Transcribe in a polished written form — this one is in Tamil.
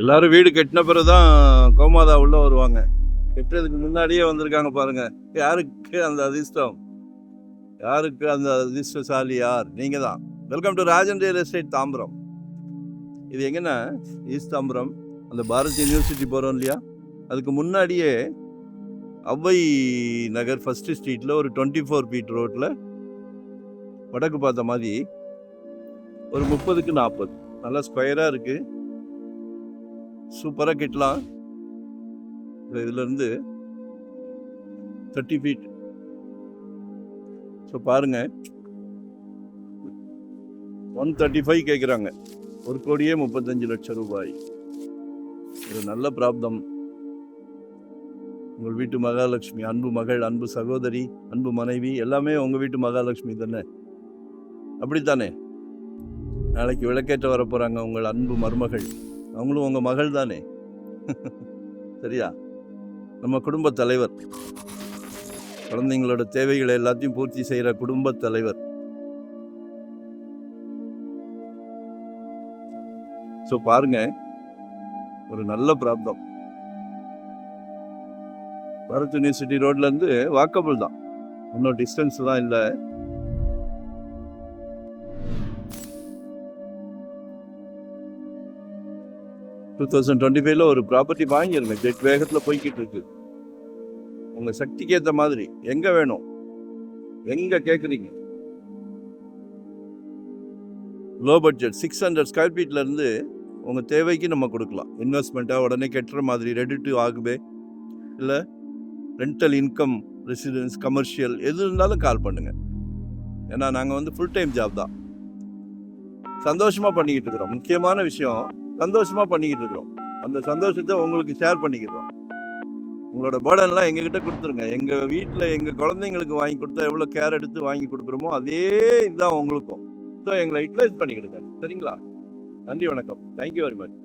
எல்லாரும் வீடு கட்டின பிறகுதான் கோமாதா உள்ள வருவாங்க. கட்டுறதுக்கு முன்னாடியே வந்திருக்காங்க பாருங்க. யாருக்கு அந்த அதிர்ஷ்டம்? யாருக்கு அந்த அதிர்ஷ்டசாலி யார்? நீங்க தான். Welcome to Rajan real estate Tambaram. இது எங்கன்னா ஈஸ்ட் தாம்பரம், அந்த பாரத் யூனிவர்சிட்டி போகிறோம் இல்லையா, அதுக்கு முன்னாடியே அவ்வை நகர் ஃபர்ஸ்ட் ஸ்ட்ரீட்டில் ஒரு 24 ஃபீட் ரோட்டில் வடக்கு பார்த்த மாதிரி ஒரு 30க்கு 40 நல்லா ஸ்கொயராக இருக்குது. சூப்பராக கட்டலாம். இதுலேருந்து 30 ஃபீட். ஸோ பாருங்க, 135 கேட்குறாங்க. 1,35,00,000 ரூபாய். ஒரு நல்ல பிராப்தம். உங்கள் வீட்டு மகாலட்சுமி, அன்பு மகள், அன்பு சகோதரி, அன்பு மனைவி, எல்லாமே உங்கள் வீட்டு மகாலட்சுமி தானே? அப்படித்தானே? நாளைக்கு விளக்கேற்ற வர போகிறாங்க உங்கள் அன்பு மருமகள், அவங்களும் உங்கள் மகள் தானே? சரியா? நம்ம குடும்ப தலைவர், குழந்தைங்களோட தேவைகளை எல்லாத்தையும் பூர்த்தி செய்கிற குடும்ப தலைவர். ஸோ பாருங்க, ஒரு நல்ல பிராப்தம். பாரத் யூனிவர்சிட்டி ரோட்ல இருந்து வாக்கபிள் தான், இன்னும் டிஸ்டன்ஸ் தான் இல்லை. டூ 2025 ஒரு ப்ராப்பர்ட்டி வாங்கிருங்க. ஜெட் வேகத்தில் போய்கிட்டு இருக்கு. உங்க சக்திக்கு ஏற்ற மாதிரி எங்க வேணும், எங்க கேட்குறீங்க? லோ பட்ஜெட் 600 ஸ்கொயர் ஃபீட்ல இருந்து உங்க தேவைக்கு நம்ம கொடுக்கலாம். இன்வெஸ்ட்மெண்ட்டா உடனே கட்டுற மாதிரி, ரெடி டு ஆகுபே, இல்லை ரெண்டல் இன்கம், ரெசிடென்ஸ், கமர்ஷியல், எது இருந்தாலும் கால் பண்ணுங்க. ஏன்னா நாங்கள் ஃபுல் டைம் ஜாப் தான். சந்தோஷமா பண்ணிக்கிட்டு இருக்கிறோம். முக்கியமான விஷயம், சந்தோஷமா பண்ணிக்கிட்டு இருக்கிறோம். அந்த சந்தோஷத்தை உங்களுக்கு ஷேர் பண்ணிக்கிறோம். உங்களோட பேர்டன்லாம் எங்ககிட்ட கொடுத்துருங்க. எங்கள் வீட்டில் எங்கள் குழந்தைங்களுக்கு வாங்கி கொடுத்தா எவ்வளோ கேர் எடுத்து வாங்கி கொடுக்குறோமோ அதே இதுதான் உங்களுக்கும். ஸோ எங்களை யூட்டிலைஸ் பண்ணிக்கிடுங்க. சரிங்களா? நன்றி, வணக்கம். Thank you very much.